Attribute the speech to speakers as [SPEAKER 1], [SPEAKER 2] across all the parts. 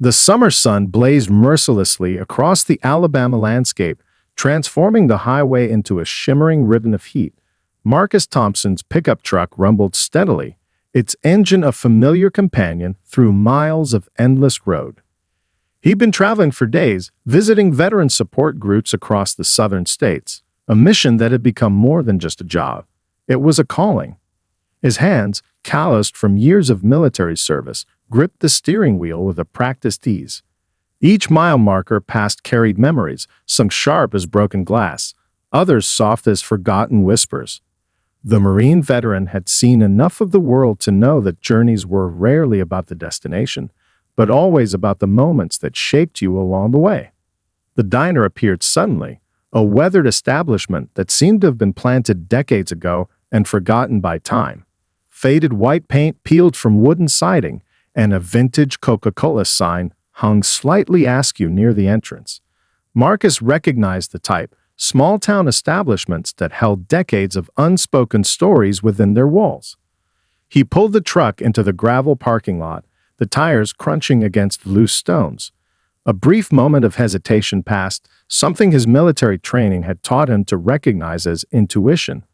[SPEAKER 1] The summer sun blazed mercilessly across the Alabama landscape, transforming the highway into a shimmering ribbon of heat. Marcus Thompson's pickup truck rumbled steadily, its engine a familiar companion through miles of endless road. He'd been traveling for days, visiting veteran support groups across the southern states, a mission that had become more than just a job. It was a calling. His hands, calloused from years of military service, gripped the steering wheel with a practiced ease. Each mile marker passed carried memories, some sharp as broken glass, others soft as forgotten whispers. The Marine veteran had seen enough of the world to know that journeys were rarely about the destination, but always about the moments that shaped you along the way. The diner appeared suddenly, a weathered establishment that seemed to have been planted decades ago and forgotten by time. Faded white paint peeled from wooden siding, and a vintage Coca-Cola sign hung slightly askew near the entrance. Marcus recognized the type, small-town establishments that held decades of unspoken stories within their walls. He pulled the truck into the gravel parking lot, the tires crunching against loose stones. A brief moment of hesitation passed, something his military training had taught him to recognize as intuition.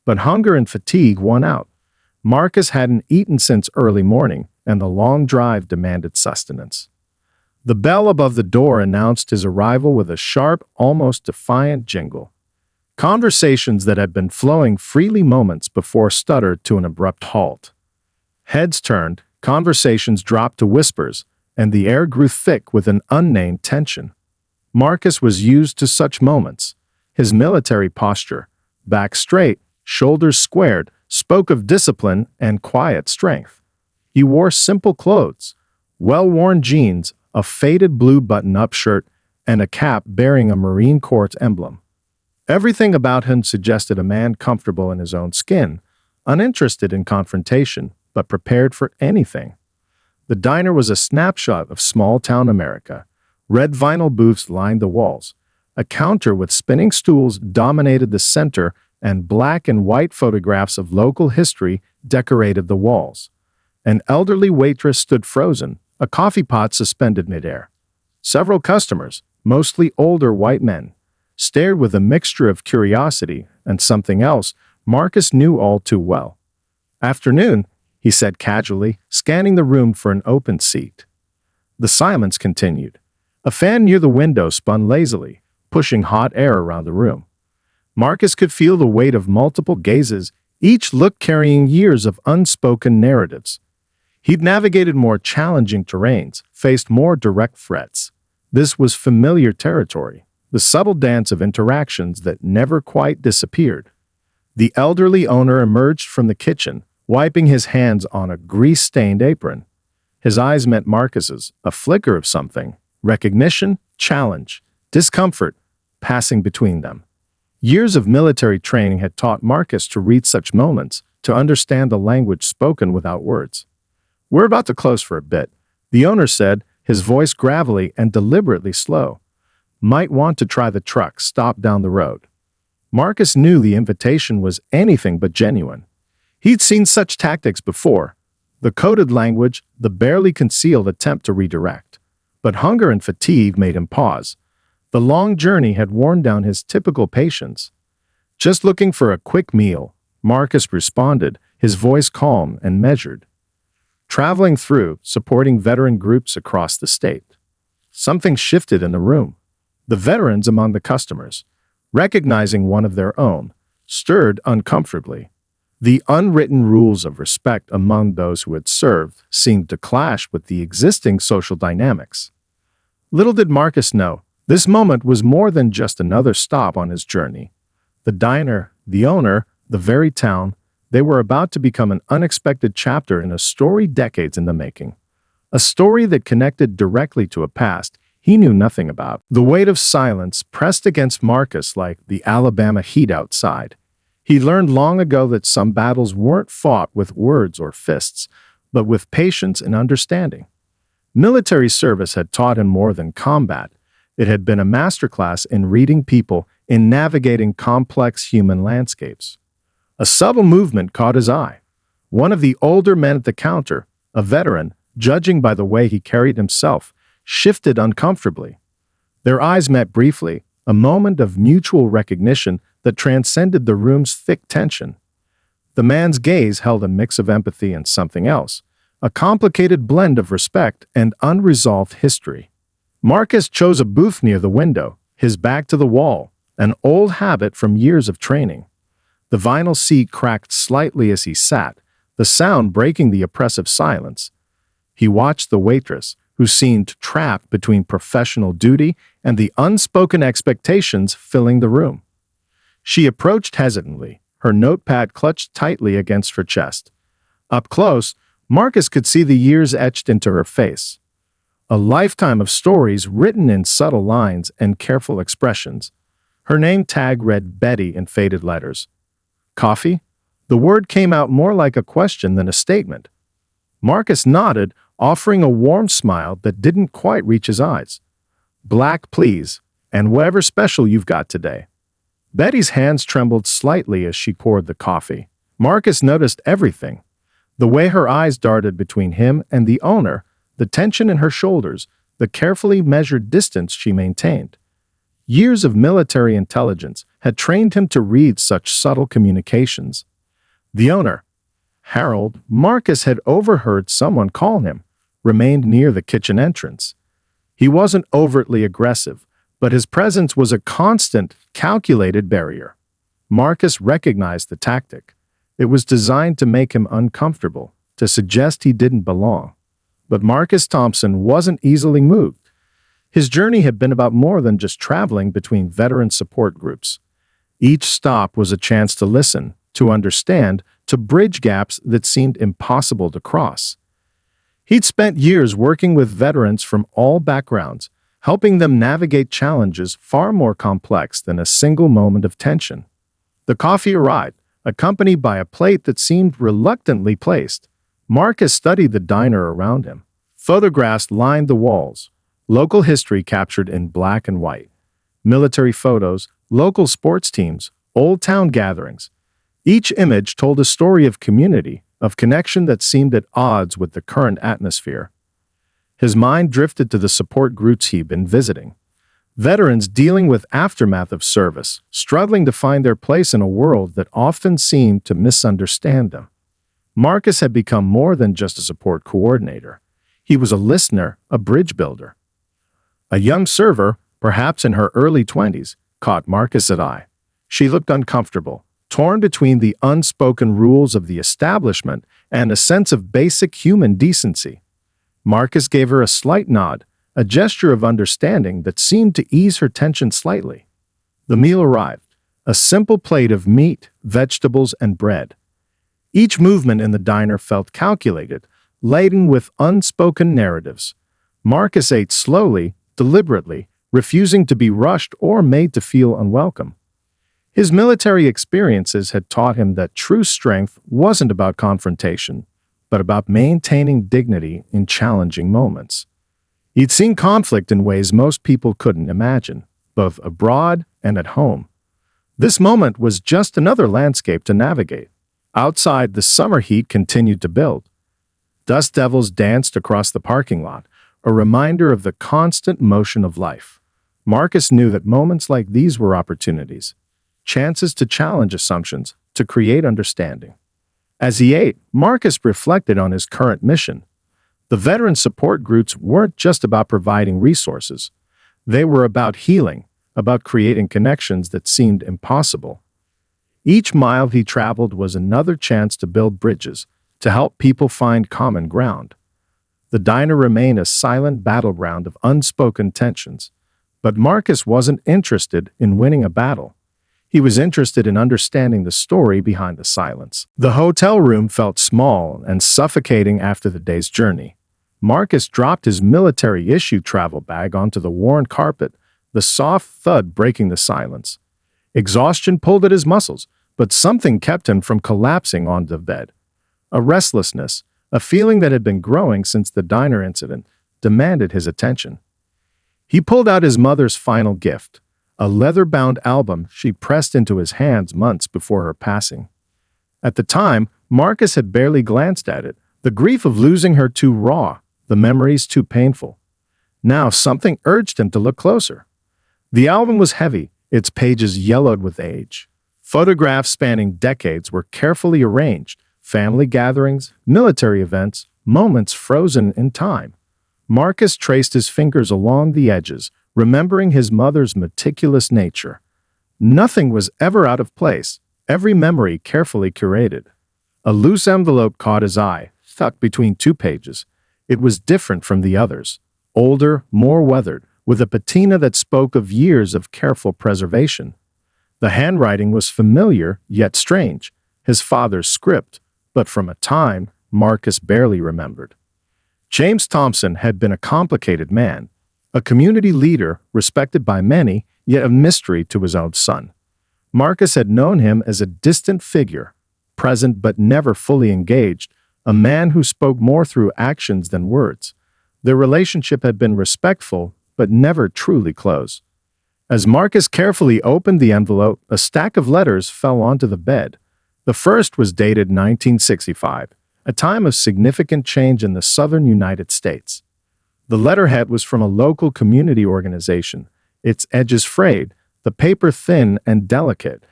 [SPEAKER 1] But hunger and fatigue won out. Marcus hadn't eaten since early morning, and the long drive demanded sustenance. The bell above the door announced his arrival with a sharp, almost defiant jingle. Conversations that had been flowing freely moments before stuttered to an abrupt halt. Heads turned, conversations dropped to whispers, and the air grew thick with an unnamed tension. Marcus was used to such moments. His military posture, back straight, shoulders squared, spoke of discipline and quiet strength. He wore simple clothes, well-worn jeans, a faded blue button-up shirt, and a cap bearing a Marine Corps emblem. Everything about him suggested a man comfortable in his own skin, uninterested in confrontation, but prepared for anything. The diner was a snapshot of small-town America. Red vinyl booths lined the walls. A counter with spinning stools dominated the center, and black and white photographs of local history decorated the walls. An elderly waitress stood frozen, a coffee pot suspended midair. Several customers, mostly older white men, stared with a mixture of curiosity and something else Marcus knew all too well. "Afternoon," he said casually, scanning the room for an open seat. The silence continued. A fan near the window spun lazily, pushing hot air around the room. Marcus could feel the weight of multiple gazes, each look carrying years of unspoken narratives. He'd navigated more challenging terrains, faced more direct threats. This was familiar territory, the subtle dance of interactions that never quite disappeared. The elderly owner emerged from the kitchen, wiping his hands on a grease-stained apron. His eyes met Marcus's, a flicker of something, recognition, challenge, discomfort, passing between them. Years of military training had taught Marcus to read such moments, to understand the language spoken without words. "We're about to close for a bit," the owner said, his voice gravelly and deliberately slow. "Might want to try the truck stop down the road." Marcus knew the invitation was anything but genuine. He'd seen such tactics before, the coded language, the barely concealed attempt to redirect. But hunger and fatigue made him pause. The long journey had worn down his typical patience. "Just looking for a quick meal," Marcus responded, his voice calm and measured. "Traveling through, supporting veteran groups across the state." Something shifted in the room. The veterans among the customers, recognizing one of their own, stirred uncomfortably. The unwritten rules of respect among those who had served seemed to clash with the existing social dynamics. Little did Marcus know, this moment was more than just another stop on his journey. The diner, the owner, the very town, they were about to become an unexpected chapter in a story decades in the making. A story that connected directly to a past he knew nothing about. The weight of silence pressed against Marcus like the Alabama heat outside. He learned long ago that some battles weren't fought with words or fists, but with patience and understanding. Military service had taught him more than combat. It had been a masterclass in reading people, in navigating complex human landscapes. A subtle movement caught his eye. One of the older men at the counter, a veteran, judging by the way he carried himself, shifted uncomfortably. Their eyes met briefly, a moment of mutual recognition that transcended the room's thick tension. The man's gaze held a mix of empathy and something else, a complicated blend of respect and unresolved history. Marcus chose a booth near the window, his back to the wall, an old habit from years of training. The vinyl seat cracked slightly as he sat, the sound breaking the oppressive silence. He watched the waitress, who seemed trapped between professional duty and the unspoken expectations filling the room. She approached hesitantly, her notepad clutched tightly against her chest. Up close, Marcus could see the years etched into her face. A lifetime of stories written in subtle lines and careful expressions. Her name tag read Betty in faded letters. Coffee? The word came out more like a question than a statement. Marcus nodded, offering a warm smile that didn't quite reach his eyes. Black, please, and whatever special you've got today. Betty's hands trembled slightly as she poured the coffee. Marcus noticed everything. The way her eyes darted between him and the owner, the tension in her shoulders, the carefully measured distance she maintained. Years of military intelligence had trained him to read such subtle communications. The owner, Harold, Marcus had overheard someone call him, remained near the kitchen entrance. He wasn't overtly aggressive, but his presence was a constant, calculated barrier. Marcus recognized the tactic. It was designed to make him uncomfortable, to suggest he didn't belong. But Marcus Thompson wasn't easily moved. His journey had been about more than just traveling between veteran support groups. Each stop was a chance to listen, to understand, to bridge gaps that seemed impossible to cross. He'd spent years working with veterans from all backgrounds, helping them navigate challenges far more complex than a single moment of tension. The coffee arrived, accompanied by a plate that seemed reluctantly placed. Marcus studied the diner around him. Photographs lined the walls, local history captured in black and white, military photos, local sports teams, old town gatherings. Each image told a story of community, of connection that seemed at odds with the current atmosphere. His mind drifted to the support groups he'd been visiting. Veterans dealing with aftermath of service, struggling to find their place in a world that often seemed to misunderstand them. Marcus had become more than just a support coordinator. He was a listener, a bridge builder. A young server, perhaps in her early 20s, caught Marcus's eye. She looked uncomfortable, torn between the unspoken rules of the establishment and a sense of basic human decency. Marcus gave her a slight nod, a gesture of understanding that seemed to ease her tension slightly. The meal arrived, a simple plate of meat, vegetables, and bread. Each movement in the diner felt calculated, laden with unspoken narratives. Marcus ate slowly, deliberately, refusing to be rushed or made to feel unwelcome. His military experiences had taught him that true strength wasn't about confrontation, but about maintaining dignity in challenging moments. He'd seen conflict in ways most people couldn't imagine, both abroad and at home. This moment was just another landscape to navigate. Outside, the summer heat continued to build. Dust devils danced across the parking lot, a reminder of the constant motion of life. Marcus knew that moments like these were opportunities, chances to challenge assumptions, to create understanding. As he ate, Marcus reflected on his current mission. The veteran support groups weren't just about providing resources. They were about healing, about creating connections that seemed impossible. Each mile he traveled was another chance to build bridges, to help people find common ground. The diner remained a silent battleground of unspoken tensions. But Marcus wasn't interested in winning a battle. He was interested in understanding the story behind the silence. The hotel room felt small and suffocating after the day's journey. Marcus dropped his military-issue travel bag onto the worn carpet, the soft thud breaking the silence. Exhaustion pulled at his muscles, but something kept him from collapsing onto the bed. A restlessness, a feeling that had been growing since the diner incident, demanded his attention. He pulled out his mother's final gift, a leather-bound album she pressed into his hands months before her passing. At the time, Marcus had barely glanced at it, the grief of losing her too raw, the memories too painful. Now something urged him to look closer. The album was heavy, its pages yellowed with age. Photographs spanning decades were carefully arranged, family gatherings, military events, moments frozen in time. Marcus traced his fingers along the edges, remembering his mother's meticulous nature. Nothing was ever out of place, every memory carefully curated. A loose envelope caught his eye, tucked between two pages. It was different from the others, older, more weathered, with a patina that spoke of years of careful preservation. The handwriting was familiar, yet strange, his father's script, but from a time Marcus barely remembered. James Thompson had been a complicated man, a community leader respected by many, yet a mystery to his own son. Marcus had known him as a distant figure, present but never fully engaged, a man who spoke more through actions than words. Their relationship had been respectful, but never truly close. As Marcus carefully opened the envelope, a stack of letters fell onto the bed. The first was dated 1965, a time of significant change in the southern United States. The letterhead was from a local community organization, its edges frayed, the paper thin and delicate.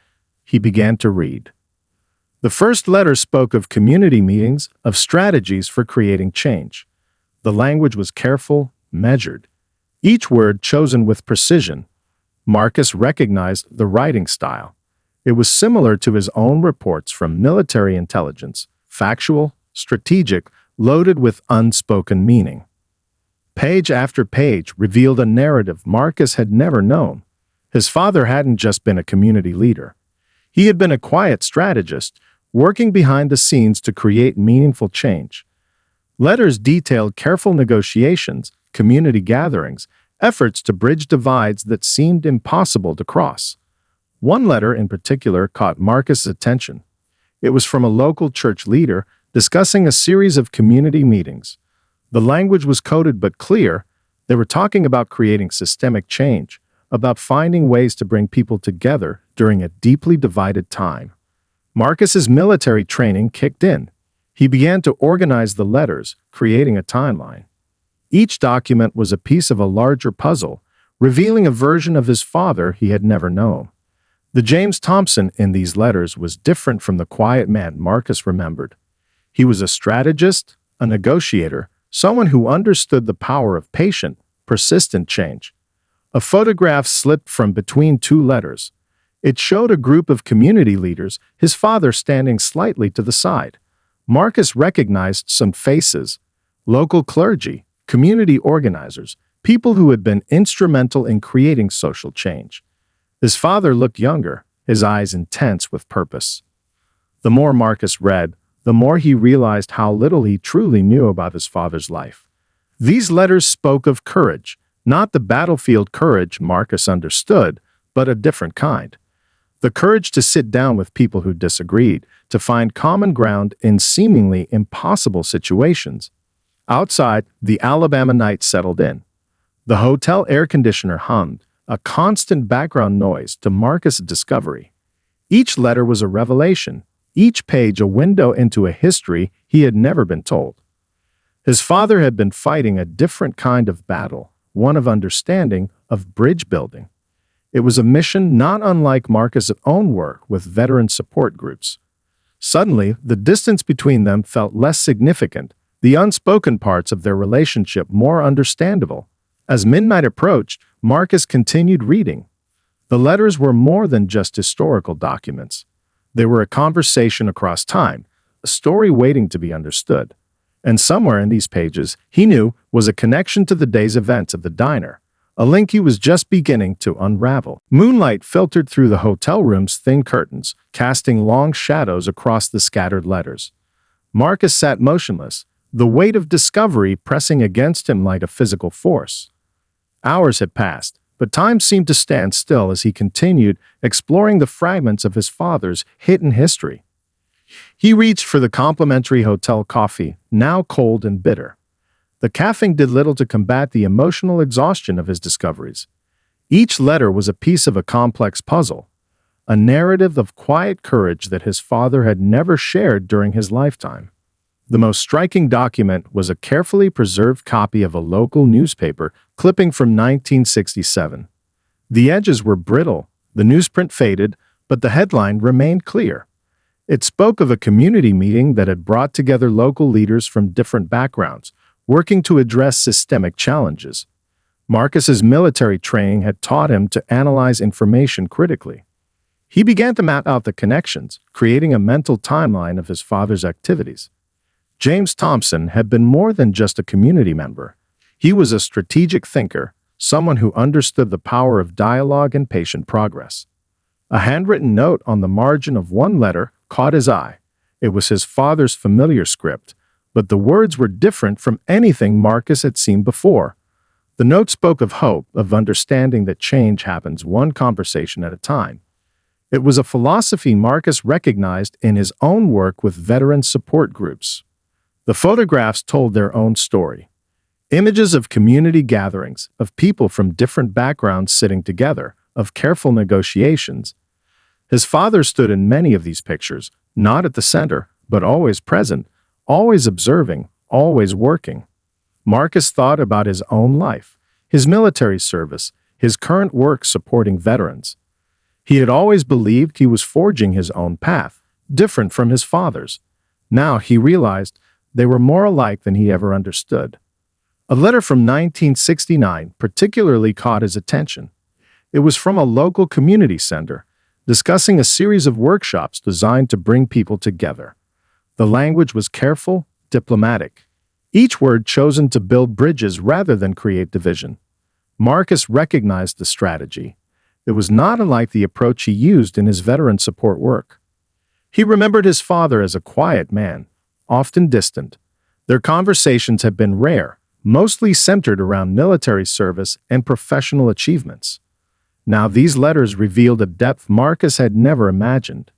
[SPEAKER 1] He began to read. The first letter spoke of community meetings, of strategies for creating change. The language was careful, measured, each word chosen with precision. Marcus recognized the writing style. It was similar to his own reports from military intelligence, factual, strategic, loaded with unspoken meaning. Page after page revealed a narrative Marcus had never known. His father hadn't just been a community leader. He had been a quiet strategist, working behind the scenes to create meaningful change. Letters detailed careful negotiations, community gatherings, efforts to bridge divides that seemed impossible to cross. One letter in particular caught Marcus' attention. It was from a local church leader discussing a series of community meetings. The language was coded but clear. They were talking about creating systemic change, about finding ways to bring people together during a deeply divided time. Marcus's military training kicked in. He began to organize the letters, creating a timeline. Each document was a piece of a larger puzzle, revealing a version of his father he had never known. The James Thompson in these letters was different from the quiet man Marcus remembered. He was a strategist, a negotiator, someone who understood the power of patient, persistent change. A photograph slipped from between two letters. It showed a group of community leaders, his father standing slightly to the side. Marcus recognized some faces: local clergy, community organizers, people who had been instrumental in creating social change. His father looked younger, his eyes intense with purpose. The more Marcus read, the more he realized how little he truly knew about his father's life. These letters spoke of courage, not the battlefield courage Marcus understood, but a different kind. The courage to sit down with people who disagreed, to find common ground in seemingly impossible situations. Outside, the Alabama night settled in. The hotel air conditioner hummed, a constant background noise to Marcus' discovery. Each letter was a revelation, each page a window into a history he had never been told. His father had been fighting a different kind of battle, one of understanding, of bridge building. It was a mission not unlike Marcus' own work with veteran support groups. Suddenly, the distance between them felt less significant, the unspoken parts of their relationship more understandable. As midnight approached, Marcus continued reading. The letters were more than just historical documents. They were a conversation across time, a story waiting to be understood. And somewhere in these pages, he knew, was a connection to the day's events of the diner, a link he was just beginning to unravel. Moonlight filtered through the hotel room's thin curtains, casting long shadows across the scattered letters. Marcus sat motionless, the weight of discovery pressing against him like a physical force. Hours had passed, but time seemed to stand still as he continued exploring the fragments of his father's hidden history. He reached for the complimentary hotel coffee, now cold and bitter. The caffeine did little to combat the emotional exhaustion of his discoveries. Each letter was a piece of a complex puzzle, a narrative of quiet courage that his father had never shared during his lifetime. The most striking document was a carefully preserved copy of a local newspaper clipping from 1967. The edges were brittle, the newsprint faded, but the headline remained clear. It spoke of a community meeting that had brought together local leaders from different backgrounds, working to address systemic challenges. Marcus's military training had taught him to analyze information critically. He began to map out the connections, creating a mental timeline of his father's activities. James Thompson had been more than just a community member. He was a strategic thinker, someone who understood the power of dialogue and patient progress. A handwritten note on the margin of one letter caught his eye. It was his father's familiar script, but the words were different from anything Marcus had seen before. The note spoke of hope, of understanding that change happens one conversation at a time. It was a philosophy Marcus recognized in his own work with veteran support groups. The photographs told their own story. Images of community gatherings, of people from different backgrounds sitting together, of careful negotiations. His father stood in many of these pictures, not at the center, but always present, always observing, always working. Marcus thought about his own life, his military service, his current work supporting veterans. He had always believed he was forging his own path, different from his father's. Now he realized they were more alike than he ever understood. A letter from 1969 particularly caught his attention. It was from a local community center, discussing a series of workshops designed to bring people together. The language was careful, diplomatic. Each word chosen to build bridges rather than create division. Marcus recognized the strategy. It was not unlike the approach he used in his veteran support work. He remembered his father as a quiet man, often distant. Their conversations had been rare, mostly centered around military service and professional achievements. Now these letters revealed a depth Marcus had never imagined.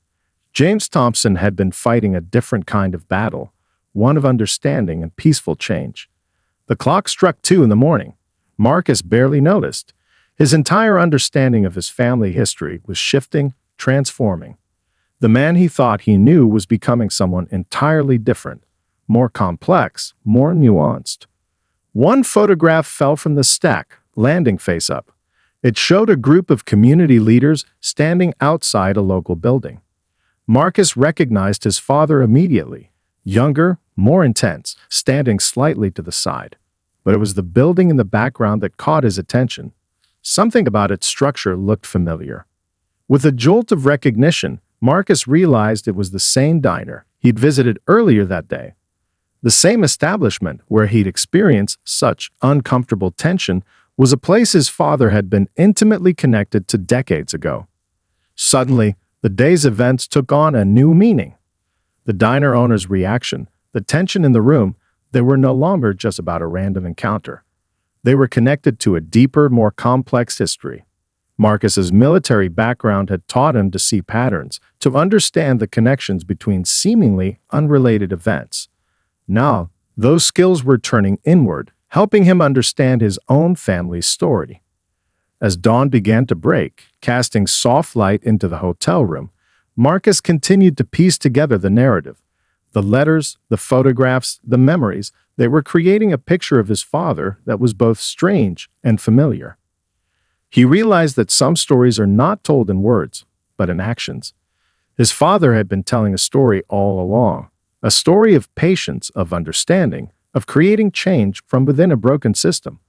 [SPEAKER 1] James Thompson had been fighting a different kind of battle, one of understanding and peaceful change. The clock struck 2 in the morning. Marcus barely noticed. His entire understanding of his family history was shifting, transforming. The man he thought he knew was becoming someone entirely different, more complex, more nuanced. One photograph fell from the stack, landing face up. It showed a group of community leaders standing outside a local building. Marcus recognized his father immediately, younger, more intense, standing slightly to the side. But it was the building in the background that caught his attention. Something about its structure looked familiar. With a jolt of recognition, Marcus realized it was the same diner he'd visited earlier that day. The same establishment where he'd experienced such uncomfortable tension was a place his father had been intimately connected to decades ago. Suddenly, the day's events took on a new meaning. The diner owner's reaction, the tension in the room, they were no longer just about a random encounter. They were connected to a deeper, more complex history. Marcus's military background had taught him to see patterns, to understand the connections between seemingly unrelated events. Now, those skills were turning inward, helping him understand his own family's story. As dawn began to break, casting soft light into the hotel room, Marcus continued to piece together the narrative. The letters, the photographs, the memories, they were creating a picture of his father that was both strange and familiar. He realized that some stories are not told in words, but in actions. His father had been telling a story all along, a story of patience, of understanding, of creating change from within a broken system.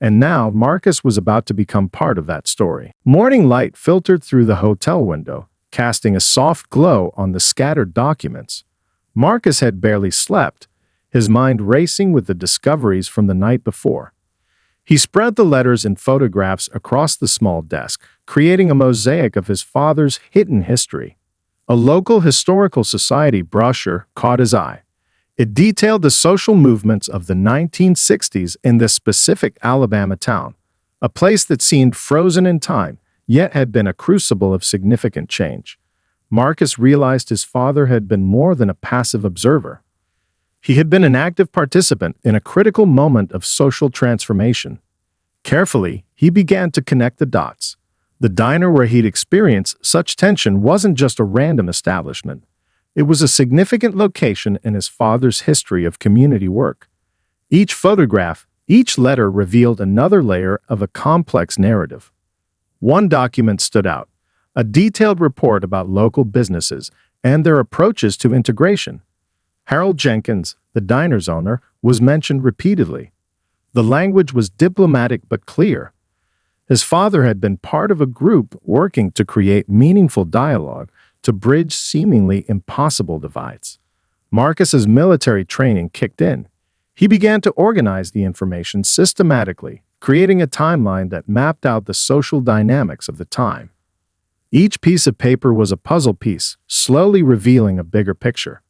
[SPEAKER 1] And now Marcus was about to become part of that story. Morning light filtered through the hotel window, casting a soft glow on the scattered documents. Marcus had barely slept, his mind racing with the discoveries from the night before. He spread the letters and photographs across the small desk, creating a mosaic of his father's hidden history. A local historical society brochure caught his eye. It detailed the social movements of the 1960s in this specific Alabama town, a place that seemed frozen in time, yet had been a crucible of significant change. Marcus realized his father had been more than a passive observer. He had been an active participant in a critical moment of social transformation. Carefully, he began to connect the dots. The diner where he'd experienced such tension wasn't just a random establishment. It was a significant location in his father's history of community work. Each photograph, Each letter revealed another layer of a complex narrative. One document stood out, a detailed report about local businesses and their approaches to integration. Harold Jenkins, the diner's owner, was mentioned repeatedly. The language was diplomatic but clear. His father had been part of a group working to create meaningful dialogue to bridge seemingly impossible divides. Marcus's military training kicked in. He began to organize the information systematically, creating a timeline that mapped out the social dynamics of the time. Each piece of paper was a puzzle piece, slowly revealing a bigger picture.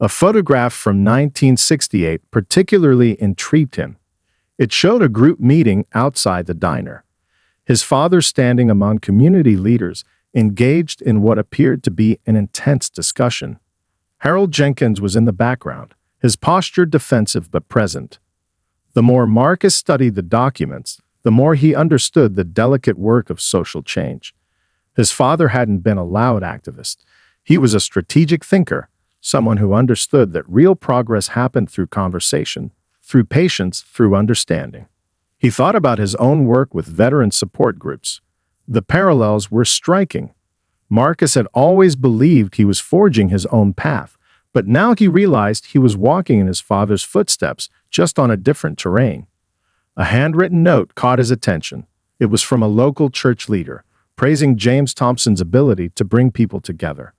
[SPEAKER 1] A photograph from 1968 particularly intrigued him. It showed a group meeting outside the diner. His father standing among community leaders, engaged in what appeared to be an intense discussion. Harold Jenkins was in the background, his posture defensive but present. The more Marcus studied the documents, the more he understood the delicate work of social change. His father hadn't been a loud activist. He was a strategic thinker, someone who understood that real progress happened through conversation, through patience, through understanding. He thought about his own work with veteran support groups. The parallels were striking. Marcus had always believed he was forging his own path, but now he realized he was walking in his father's footsteps, just on a different terrain. A handwritten note caught his attention. It was from a local church leader, praising James Thompson's ability to bring people together.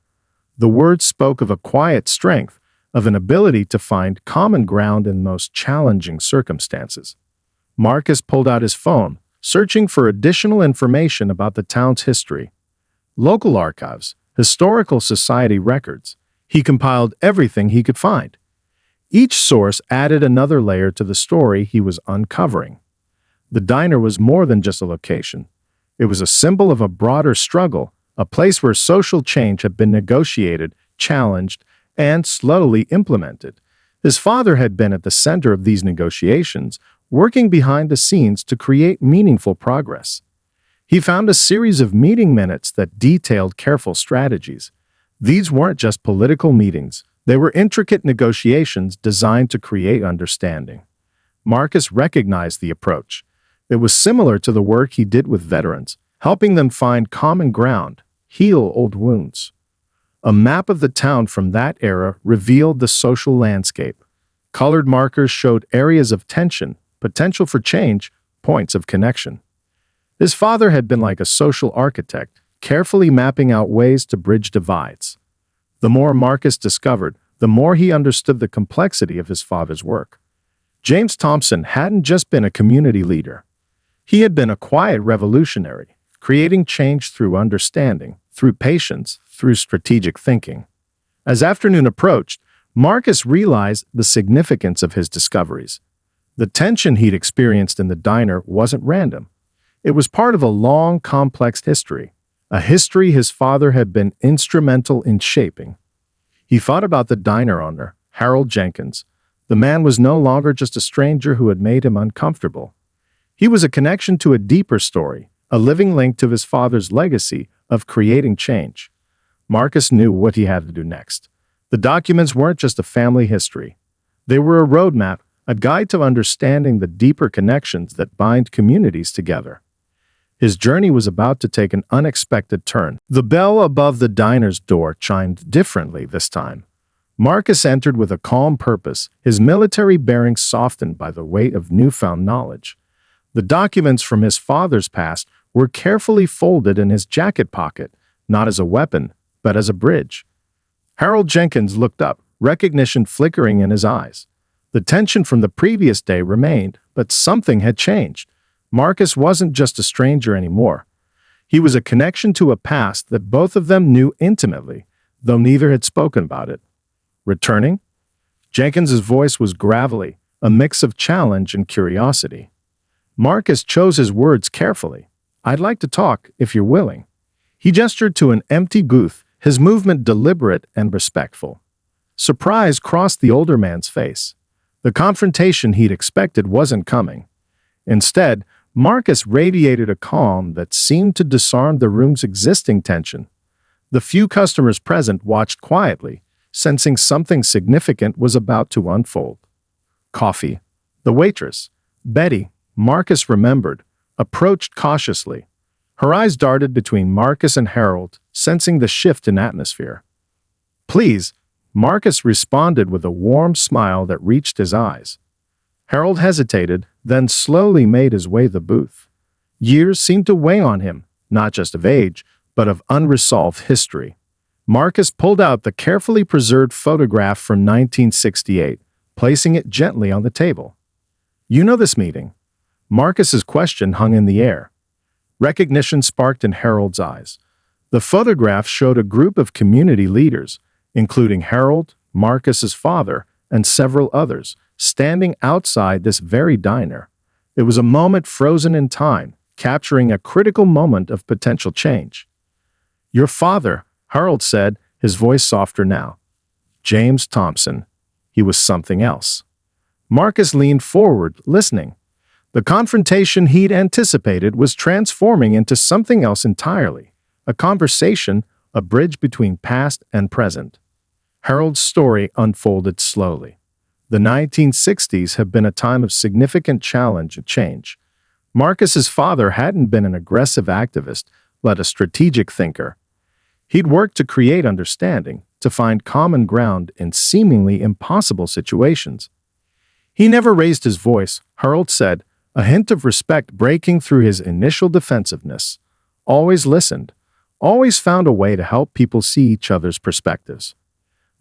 [SPEAKER 1] The words spoke of a quiet strength, of an ability to find common ground in most challenging circumstances. Marcus pulled out his phone, searching for additional information about the town's history. Local archives, historical society records. He compiled everything he could find. Each source added another layer to the story he was uncovering. The diner was more than just a location. It was a symbol of a broader struggle, a place where social change had been negotiated, challenged, and slowly implemented. His father had been at the center of these negotiations, working behind the scenes to create meaningful progress. He found a series of meeting minutes that detailed careful strategies. These weren't just political meetings. They were intricate negotiations designed to create understanding. Marcus recognized the approach. It was similar to the work he did with veterans, helping them find common ground, heal old wounds. A map of the town from that era revealed the social landscape. Colored markers showed areas of tension, potential for change, points of connection. His father had been like a social architect, carefully mapping out ways to bridge divides. The more Marcus discovered, the more he understood the complexity of his father's work. James Thompson hadn't just been a community leader. He had been a quiet revolutionary, creating change through understanding, through patience, through strategic thinking. As afternoon approached, Marcus realized the significance of his discoveries. The tension he'd experienced in the diner wasn't random. It was part of a long, complex history, a history his father had been instrumental in shaping. He thought about the diner owner, Harold Jenkins. The man was no longer just a stranger who had made him uncomfortable. He was a connection to a deeper story, a living link to his father's legacy of creating change. Marcus knew what he had to do next. The documents weren't just a family history. They were a roadmap, a guide to understanding the deeper connections that bind communities together. His journey was about to take an unexpected turn. The bell above the diner's door chimed differently this time. Marcus entered with a calm purpose, his military bearings softened by the weight of newfound knowledge. The documents from his father's past were carefully folded in his jacket pocket, not as a weapon, but as a bridge. Harold Jenkins looked up, recognition flickering in his eyes. The tension from the previous day remained, but something had changed. Marcus wasn't just a stranger anymore. He was a connection to a past that both of them knew intimately, though neither had spoken about it. Returning? Jenkins's voice was gravelly, a mix of challenge and curiosity. Marcus chose his words carefully. "I'd like to talk, if you're willing." He gestured to an empty booth, his movement deliberate and respectful. Surprise crossed the older man's face. The confrontation he'd expected wasn't coming. Instead, Marcus radiated a calm that seemed to disarm the room's existing tension. The few customers present watched quietly, sensing something significant was about to unfold. Coffee. The waitress, Betty, Marcus remembered, approached cautiously. Her eyes darted between Marcus and Harold, sensing the shift in atmosphere. "Please," Marcus responded with a warm smile that reached his eyes. Harold hesitated, then slowly made his way to the booth. Years seemed to weigh on him, not just of age, but of unresolved history. Marcus pulled out the carefully preserved photograph from 1968, placing it gently on the table. "You know this meeting?" Marcus's question hung in the air. Recognition sparked in Harold's eyes. The photograph showed a group of community leaders, including Harold, Marcus's father, and several others, standing outside this very diner. It was a moment frozen in time, capturing a critical moment of potential change. "Your father," Harold said, his voice softer now. "James Thompson. He was something else." Marcus leaned forward, listening. The confrontation he'd anticipated was transforming into something else entirely. A conversation, a bridge between past and present. Harold's story unfolded slowly. The 1960s had been a time of significant challenge and change. Marcus's father hadn't been an aggressive activist, but a strategic thinker. He'd worked to create understanding, to find common ground in seemingly impossible situations. He never raised his voice, Harold said, a hint of respect breaking through his initial defensiveness. Always listened, always found a way to help people see each other's perspectives.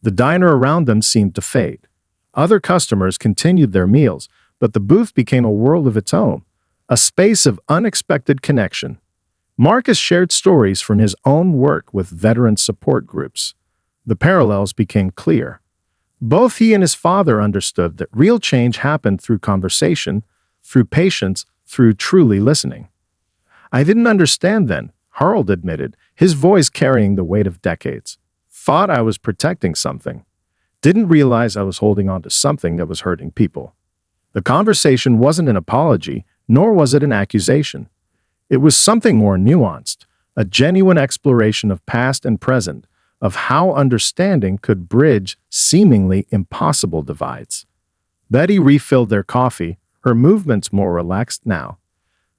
[SPEAKER 1] The diner around them seemed to fade. Other customers continued their meals, but the booth became a world of its own, a space of unexpected connection. Marcus shared stories from his own work with veteran support groups. The parallels became clear. Both he and his father understood that real change happened through conversation, through patience, through truly listening. "I didn't understand then," Harold admitted, his voice carrying the weight of decades. "Thought I was protecting something. Didn't realize I was holding on to something that was hurting people." The conversation wasn't an apology, nor was it an accusation. It was something more nuanced, a genuine exploration of past and present, of how understanding could bridge seemingly impossible divides. Betty refilled their coffee, her movements more relaxed now.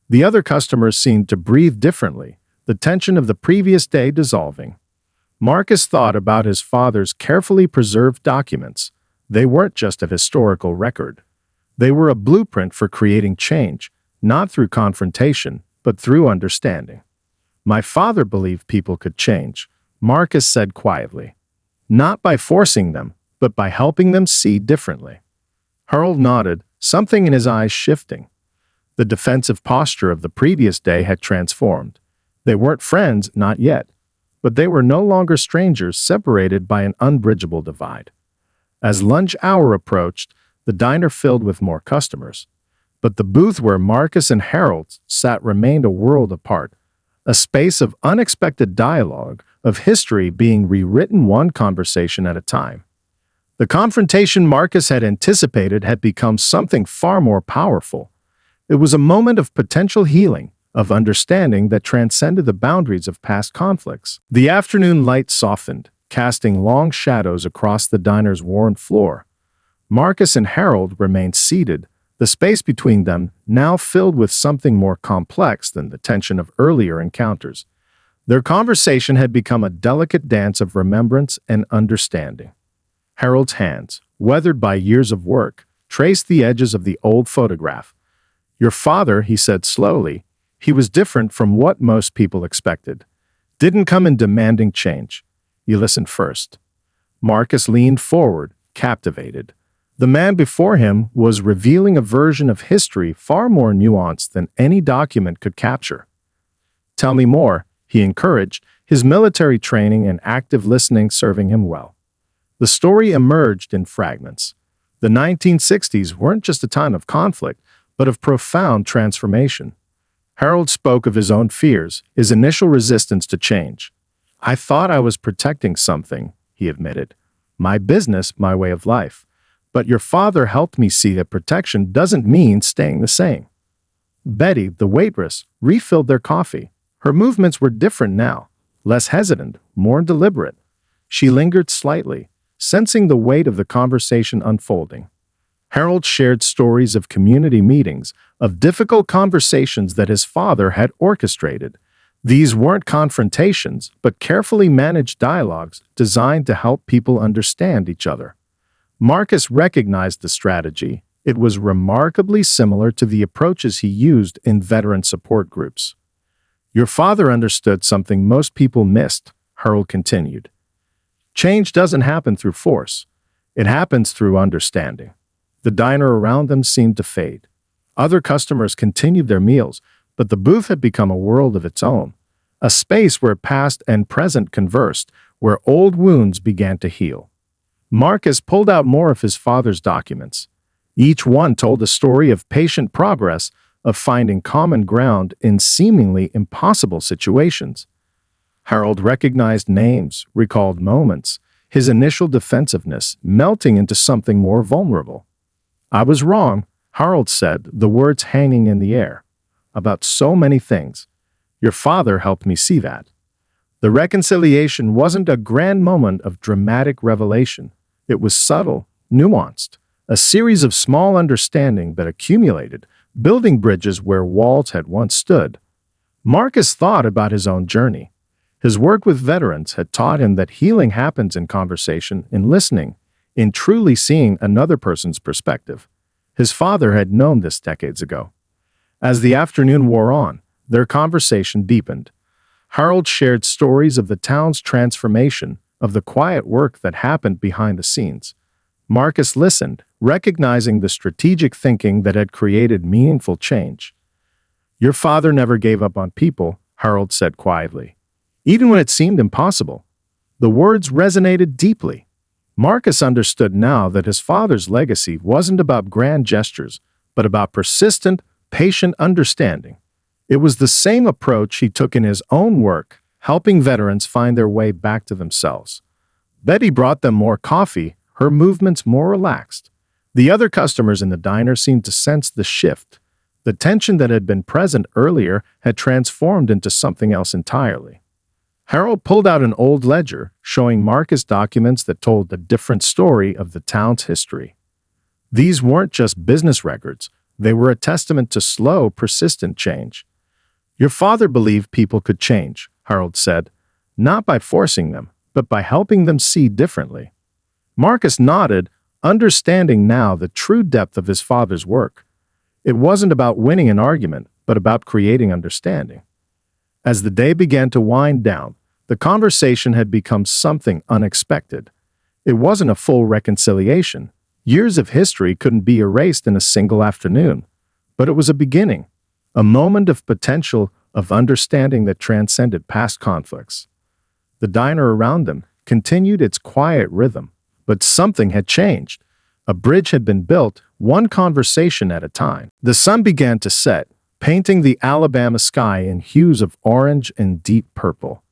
[SPEAKER 1] The other customers seemed to breathe differently, the tension of the previous day dissolving. Marcus thought about his father's carefully preserved documents. They weren't just a historical record. They were a blueprint for creating change, not through confrontation, but through understanding. "My father believed people could change," Marcus said quietly. "Not by forcing them, but by helping them see differently." Harold nodded, something in his eyes shifting. The defensive posture of the previous day had transformed. They weren't friends, not yet, but they were no longer strangers separated by an unbridgeable divide. As lunch hour approached, the diner filled with more customers. But the booth where Marcus and Harold sat remained a world apart, a space of unexpected dialogue, of history being rewritten one conversation at a time. The confrontation Marcus had anticipated had become something far more powerful. It was a moment of potential healing, of understanding that transcended the boundaries of past conflicts. The afternoon light softened, casting long shadows across the diner's worn floor. Marcus and Harold remained seated, the space between them now filled with something more complex than the tension of earlier encounters. Their conversation had become a delicate dance of remembrance and understanding. Harold's hands, weathered by years of work, traced the edges of the old photograph. "Your father," he said slowly, "he was different from what most people expected. Didn't come in demanding change. You listened first." Marcus leaned forward, captivated. The man before him was revealing a version of history far more nuanced than any document could capture. "Tell me more," he encouraged, his military training and active listening serving him well. The story emerged in fragments. The 1960s weren't just a time of conflict, but of profound transformation. Harold spoke of his own fears, his initial resistance to change. "I thought I was protecting something," he admitted. "My business, my way of life. But your father helped me see that protection doesn't mean staying the same." Betty, the waitress, refilled their coffee. Her movements were different now, less hesitant, more deliberate. She lingered slightly, sensing the weight of the conversation unfolding. Harold shared stories of community meetings, of difficult conversations that his father had orchestrated. These weren't confrontations, but carefully managed dialogues designed to help people understand each other. Marcus recognized the strategy. It was remarkably similar to the approaches he used in veteran support groups. Your father understood something most people missed, Harold continued. Change doesn't happen through force. It happens through understanding. The diner around them seemed to fade. Other customers continued their meals, but the booth had become a world of its own, a space where past and present conversed, where old wounds began to heal. Marcus pulled out more of his father's documents. Each one told a story of patient progress, of finding common ground in seemingly impossible situations. Harold recognized names, recalled moments, his initial defensiveness melting into something more vulnerable. I was wrong, Harold said, the words hanging in the air. About so many things. Your father helped me see that. The reconciliation wasn't a grand moment of dramatic revelation. It was subtle, nuanced, a series of small understanding that accumulated, building bridges where walls had once stood. Marcus thought about his own journey. His work with veterans had taught him that healing happens in conversation, in listening, in truly seeing another person's perspective. His father had known this decades ago. As the afternoon wore on, their conversation deepened. Harold shared stories of the town's transformation, of the quiet work that happened behind the scenes. Marcus listened, recognizing the strategic thinking that had created meaningful change. Your father never gave up on people, Harold said quietly. Even when it seemed impossible. The words resonated deeply. Marcus understood now that his father's legacy wasn't about grand gestures, but about persistent, patient understanding. It was the same approach he took in his own work, helping veterans find their way back to themselves. Betty brought them more coffee, her movements more relaxed. The other customers in the diner seemed to sense the shift. The tension that had been present earlier had transformed into something else entirely. Harold pulled out an old ledger, showing Marcus documents that told a different story of the town's history. These weren't just business records. They were a testament to slow, persistent change. Your father believed people could change, Harold said, not by forcing them, but by helping them see differently. Marcus nodded, understanding now the true depth of his father's work. It wasn't about winning an argument, but about creating understanding. As the day began to wind down, the conversation had become something unexpected. It wasn't a full reconciliation. Years of history couldn't be erased in a single afternoon. But it was a beginning, a moment of potential, of understanding that transcended past conflicts. The diner around them continued its quiet rhythm, but something had changed. A bridge had been built, one conversation at a time. The sun began to set, painting the Alabama sky in hues of orange and deep purple.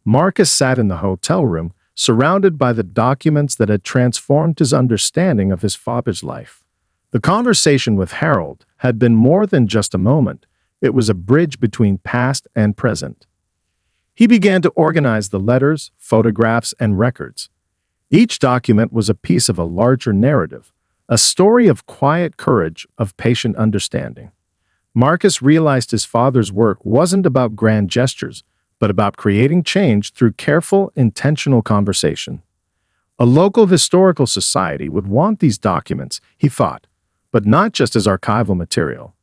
[SPEAKER 1] Marcus sat in the hotel room, surrounded by the documents that had transformed his understanding of his father's life. The conversation with Harold had been more than just a moment. It was a bridge between past and present. He began to organize the letters, photographs, and records. Each document was a piece of a larger narrative, a story of quiet courage, of patient understanding. Marcus realized his father's work wasn't about grand gestures, but about creating change through careful, intentional conversation. A local historical society would want these documents, he thought, but not just as archival material.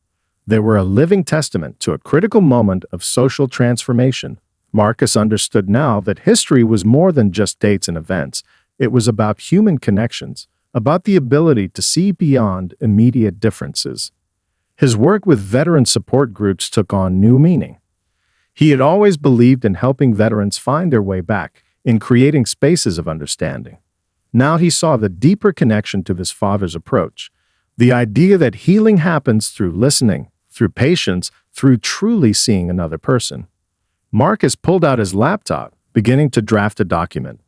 [SPEAKER 1] They were a living testament to a critical moment of social transformation. Marcus understood now that history was more than just dates and events. It was about human connections, about the ability to see beyond immediate differences. His work with veteran support groups took on new meaning. He had always believed in helping veterans find their way back, in creating spaces of understanding. Now he saw the deeper connection to his father's approach, the idea that healing happens through listening, through patience, through truly seeing another person. Marcus pulled out his laptop, beginning to draft a document.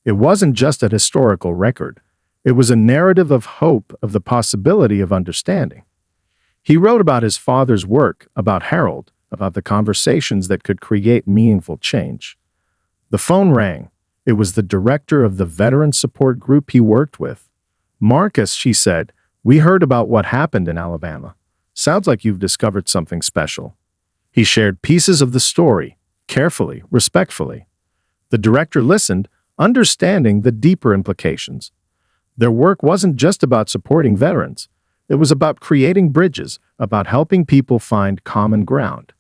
[SPEAKER 1] It wasn't just a historical record. It was a narrative of hope, of the possibility of understanding. He wrote about his father's work, about Harold, about the conversations that could create meaningful change. The phone rang. It was the director of the veteran support group he worked with. Marcus, she said, We heard about what happened in Alabama. Sounds like you've discovered something special. He shared pieces of the story, carefully, respectfully. The director listened, understanding the deeper implications. Their work wasn't just about supporting veterans. It was about creating bridges, about helping people find common ground.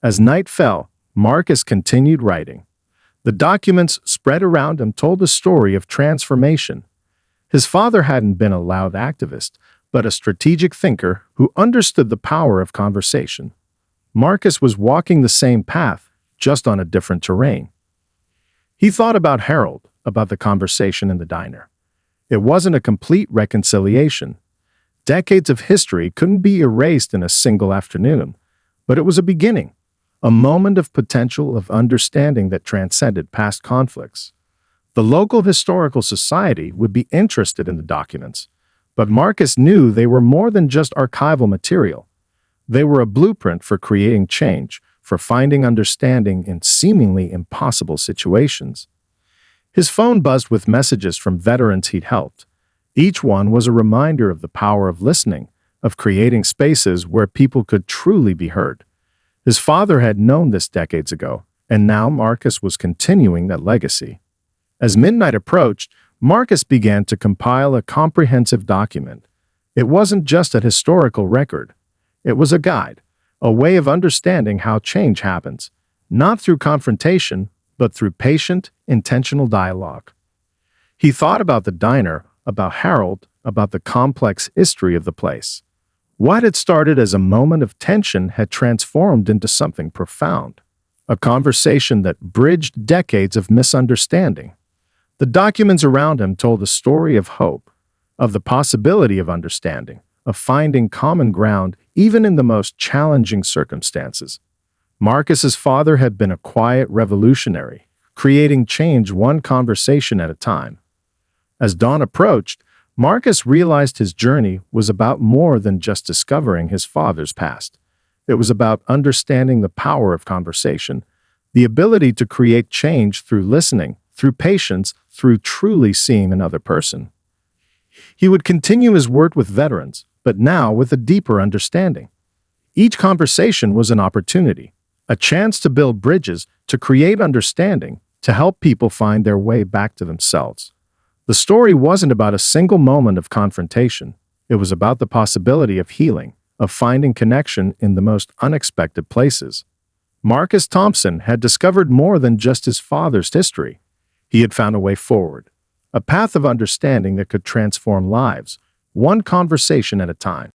[SPEAKER 1] As night fell, Marcus continued writing. The documents spread around him told a story of transformation. His father hadn't been a loud activist, but a strategic thinker who understood the power of conversation. Marcus was walking the same path, just on a different terrain. He thought about Harold, about the conversation in the diner. It wasn't a complete reconciliation. Decades of history couldn't be erased in a single afternoon, but it was a beginning, a moment of potential of understanding that transcended past conflicts. The local historical society would be interested in the documents, but Marcus knew they were more than just archival material. They were a blueprint for creating change, for finding understanding in seemingly impossible situations. His phone buzzed with messages from veterans he'd helped. Each one was a reminder of the power of listening, of creating spaces where people could truly be heard. His father had known this decades ago, and now Marcus was continuing that legacy. As midnight approached, Marcus began to compile a comprehensive document. It wasn't just a historical record. It was a guide, a way of understanding how change happens, not through confrontation, but through patient, intentional dialogue. He thought about the diner, about Harold, about the complex history of the place. What had started as a moment of tension had transformed into something profound, a conversation that bridged decades of misunderstanding. The documents around him told a story of hope, of the possibility of understanding, of finding common ground even in the most challenging circumstances. Marcus's father had been a quiet revolutionary, creating change one conversation at a time. As dawn approached, Marcus realized his journey was about more than just discovering his father's past. It was about understanding the power of conversation, the ability to create change through listening, through patience, through truly seeing another person. He would continue his work with veterans, but now with a deeper understanding. Each conversation was an opportunity, a chance to build bridges, to create understanding, to help people find their way back to themselves. The story wasn't about a single moment of confrontation. It was about the possibility of healing, of finding connection in the most unexpected places. Marcus Thompson had discovered more than just his father's history. He had found a way forward, a path of understanding that could transform lives, one conversation at a time.